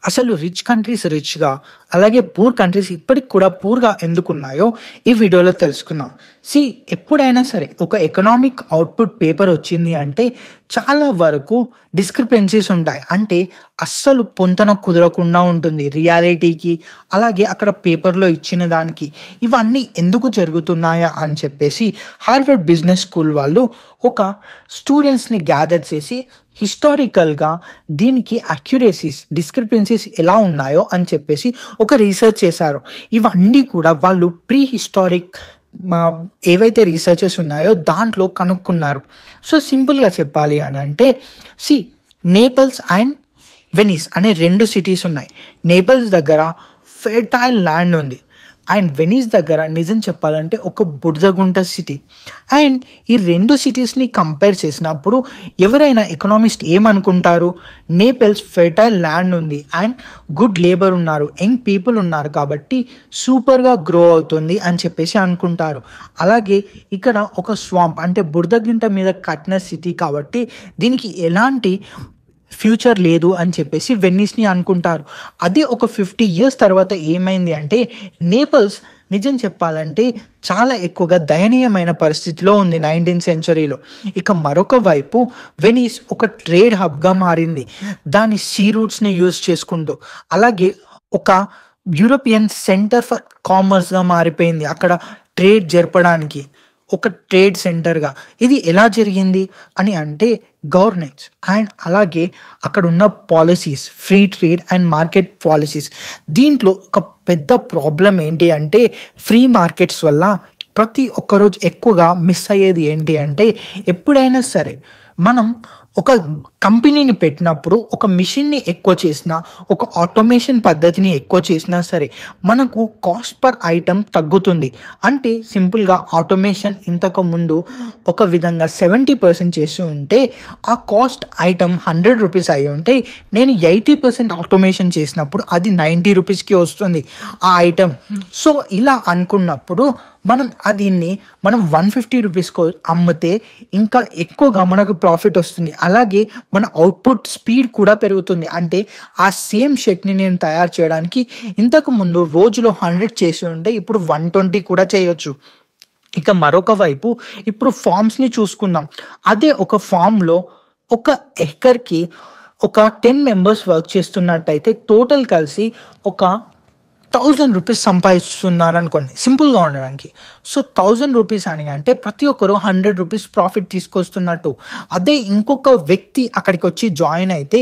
అసలు rich countries రిచ్‌గా, అలాగే పూర్ కంట్రీస్ ఇప్పటికి కూడా పూర్‌గా ఎందుకున్నాయో ఈ వీడియోలో తెలుసుకుందాం. ఎప్పుడైనా సరే ఒక ఎకనామిక్ అవుట్‌పుట్ పేపర్ వచ్చింది అంటే చాలా వరకు డిస్‌క్రిపెన్సీస్ ఉంటాయి. అంటే అస్సలు పొంతన కుదరకుండా ఉంటుంది రియాలిటీకి, అలాగే అక్కడ పేపర్‌లో ఇచ్చిన దానికి. ఇవన్నీ ఎందుకు జరుగుతున్నాయా అని చెప్పేసి హార్వర్డ్ బిజినెస్ స్కూల్ వాళ్ళు ఒక స్టూడెంట్స్‌ని గ్యాదర్ చేసి హిస్టారికల్‌గా దీనికి అక్యురసీస్, డిస్‌క్రిపెన్సీస్ ఎలా ఉన్నాయో అని చెప్పేసి ఒక రీసెర్చ్ చేశారు. ఇవన్నీ కూడా వాళ్ళు ప్రీ హిస్టారిక్ మా ఏవైతే రీసెర్చెస్ ఉన్నాయో దాంట్లో కనుక్కున్నారు. సింపుల్‌గా చెప్పాలి అనంటే సీ నేపిల్స్ అండ్ వెనిస్ అనే 2 సిటీస్ ఉన్నాయి. నేపిల్స్ దగ్గర ఫెర్టైల్ ల్యాండ్ ఉంది. అండ్ వెనిస్ దగ్గర నిజం చెప్పాలంటే ఒక బురదగుంట సిటీ. అండ్ ఈ 2 సిటీస్‌ని కంపేర్ చేసినప్పుడు ఎవరైనా ఎకనామిస్ట్ ఏమనుకుంటారు? నేపిల్స్ ఫెర్టైల్ ల్యాండ్ ఉంది అండ్ గుడ్ లేబర్ ఉన్నారు, యంగ్ పీపుల్ ఉన్నారు కాబట్టి సూపర్‌గా గ్రో అవుతుంది అని చెప్పేసి అనుకుంటారు. అలాగే ఇక్కడ ఒక స్వాంప్ అంటే బురదగుంట మీద కట్టిన సిటీ కాబట్టి దీనికి ఎలాంటి ఫ్యూచర్ లేదు అని చెప్పేసి వెనిస్‌ని అనుకుంటారు. అదే ఒక 50 ఇయర్స్ తర్వాత ఏమైంది అంటే నేపిల్స్ నిజం చెప్పాలంటే చాలా ఎక్కువగా దయనీయమైన పరిస్థితిలో ఉంది 19th సెంచరీలో. ఇక మరొక వైపు వెనిస్ ఒక ట్రేడ్ హబ్‌గా మారింది. దాని సీ రూట్స్‌ని యూజ్ చేసుకుంటూ. అలాగే ఒక యూరోపియన్ సెంటర్ ఫర్ కామర్స్‌గా మారిపోయింది. అక్కడ ట్రేడ్ జరపడానికి ఒక ట్రేడ్ సెంటర్‌గా. ఇది ఎలా జరిగింది అని అంటే గవర్నెన్స్ అండ్ అలాగే అక్కడున్న policies, free trade and market policies. దీంట్లో ఒక పెద్ద ప్రాబ్లమ్ ఏంటి అంటే ఫ్రీ మార్కెట్స్ వల్ల ప్రతి ఒక్కరోజు ఎక్కువగా మిస్ అయ్యేది ఏంటి అంటే ఎప్పుడైనా సరే మనం ఒక కంపెనీని పెట్టినప్పుడు ఒక మిషన్‌ని ఎక్కువ చేసినా, ఒక ఆటోమేషన్ పద్ధతిని ఎక్కువ చేసినా సరే మనకు కాస్ట్ పర్ ఐటెమ్ తగ్గుతుంది. అంటే సింపుల్‌గా ఆటోమేషన్ ఇంతకుముందు ఒక విధంగా 70% చేసి ఉంటే ఆ కాస్ట్ ఐటెమ్ ₹100 అయ్యి ఉంటే నేను 80% ఆటోమేషన్ చేసినప్పుడు అది ₹90కి వస్తుంది ఆ ఐటెమ్. ఇలా అనుకున్నప్పుడు దీన్ని మనం ₹150 అమ్మితే ఇంకా ఎక్కువగా మనకు ప్రాఫిట్ వస్తుంది. అలాగే మన అవుట్‌పుట్ స్పీడ్ కూడా పెరుగుతుంది. అంటే ఆ సేమ్ షర్ట్‌ని నేను తయారు చేయడానికి ఇంతకుముందు రోజులో 100 చేసి ఉంటే ఇప్పుడు 120 కూడా చేయొచ్చు. ఇక మరొక వైపు ఇప్పుడు ఫార్మ్స్‌ని చూసుకుందాం. అదే ఒక ఫార్మ్‌లో ఒక ఎకర్‌కి ఒక 10 మెంబర్స్ వర్క్ చేస్తున్నట్టయితే టోటల్ కలిసి ఒక ₹1000 సంపాదిస్తున్నారనుకోండి సింపుల్‌గా ఉండడానికి. ₹1000 అని అంటే ప్రతి ఒక్కరు ₹100 ప్రాఫిట్ తీసుకొస్తున్నట్టు. అదే ఇంకొక వ్యక్తి అక్కడికొచ్చి జాయిన్ అయితే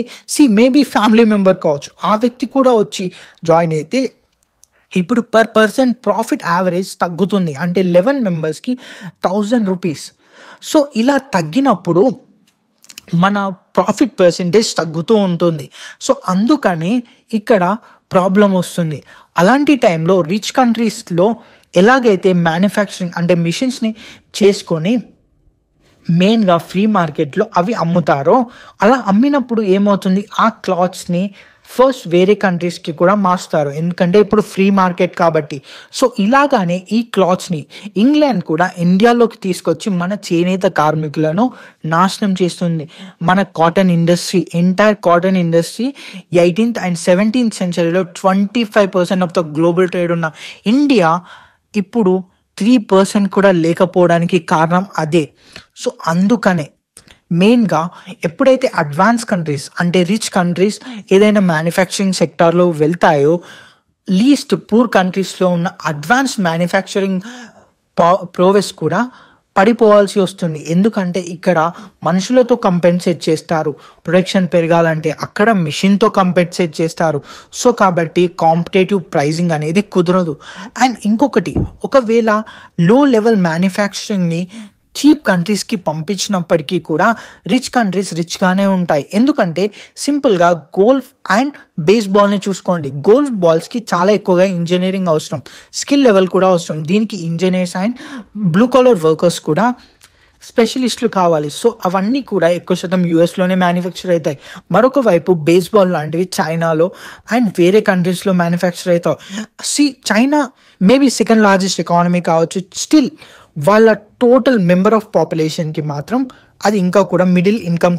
మేబీ ఫ్యామిలీ మెంబర్ కావచ్చు. ఆ వ్యక్తి కూడా వచ్చి జాయిన్ అయితే ఇప్పుడు పర్ పర్సన్ ప్రాఫిట్ యావరేజ్ తగ్గుతుంది. అంటే 11 మెంబర్స్‌కి ₹1000. ఇలా తగ్గినప్పుడు మన ప్రాఫిట్ పర్సెంటేజ్ తగ్గుతూ ఉంటుంది. అందుకని ఇక్కడ ప్రాబ్లమ్ వస్తుంది. అలాంటి టైంలో రిచ్ కంట్రీస్‌లో ఎలాగైతే మ్యానుఫ్యాక్చరింగ్ అంటే మిషన్స్‌ని చేసుకొని మెయిన్‌గా ఫ్రీ మార్కెట్‌లో అవి అమ్ముతారో అలా అమ్మినప్పుడు ఏమవుతుంది ఆ క్లాత్స్‌ని ఫస్ట్ వేరే కంట్రీస్‌కి కూడా మార్చుతారు. ఎందుకంటే ఇప్పుడు ఫ్రీ మార్కెట్ కాబట్టి. ఇలాగానే ఈ క్లాత్స్‌ని ఇంగ్లాండ్ కూడా ఇండియాలోకి తీసుకొచ్చి మన చేనేత కార్మికులను నాశనం చేస్తుంది. మన cotton industry, entire cotton industry 18th and 17th సెంచరీలో 25% of the global trade ఉన్న ఇండియా ఇప్పుడు 3% కూడా లేకపోవడానికి కారణం అదే. అందుకనే మెయిన్‌గా ఎప్పుడైతే అడ్వాన్స్ కంట్రీస్ అంటే రిచ్ కంట్రీస్ ఏదైనా మ్యానుఫ్యాక్చరింగ్ సెక్టార్‌లో వెళ్తాయో లీస్ట్ పూర్ కంట్రీస్‌లో ఉన్న అడ్వాన్స్ మ్యానుఫ్యాక్చరింగ్ ప్రోవెస్ కూడా పడిపోవాల్సి వస్తుంది. ఎందుకంటే ఇక్కడ మనుషులతో కంపెన్సేట్ చేస్తారు. ప్రొడక్షన్ పెరగాలంటే అక్కడ మెషిన్‌తో కంపెన్సేట్ చేస్తారు. కాబట్టి కాంపిటేటివ్ ప్రైజింగ్ అనేది కుదరదు. అండ్ ఇంకొకటి ఒకవేళ లో లెవెల్ మ్యానుఫ్యాక్చరింగ్‌ని చీప్ కంట్రీస్‌కి పంపించినప్పటికీ కూడా రిచ్ కంట్రీస్ రిచ్‌గానే ఉంటాయి. ఎందుకంటే సింపుల్‌గా గోల్ఫ్ అండ్ బేస్‌బాల్‌ని చూసుకోండి. గోల్ఫ్ బాల్స్‌కి చాలా ఎక్కువగా ఇంజినీరింగ్ అవసరం. స్కిల్ లెవెల్ కూడా అవసరం. దీనికి engineers and blue collar workers కూడా స్పెషలిస్టులు కావాలి. అవన్నీ కూడా ఎక్కువ శాతం యూఎస్‌లోనే మ్యానుఫ్యాక్చర్ అవుతాయి. మరొక వైపు బేస్‌బాల్ లాంటివి చైనాలో అండ్ వేరే కంట్రీస్‌లో మ్యానుఫ్యాక్చర్ అవుతాయి. China maybe second largest economy కావచ్చు. స్టిల్ వాళ్ళ టోటల్ మెంబర్ ఆఫ్ పాపులేషన్‌కి మాత్రం అది ఇంకా కూడా మిడిల్ ఇన్‌కమ్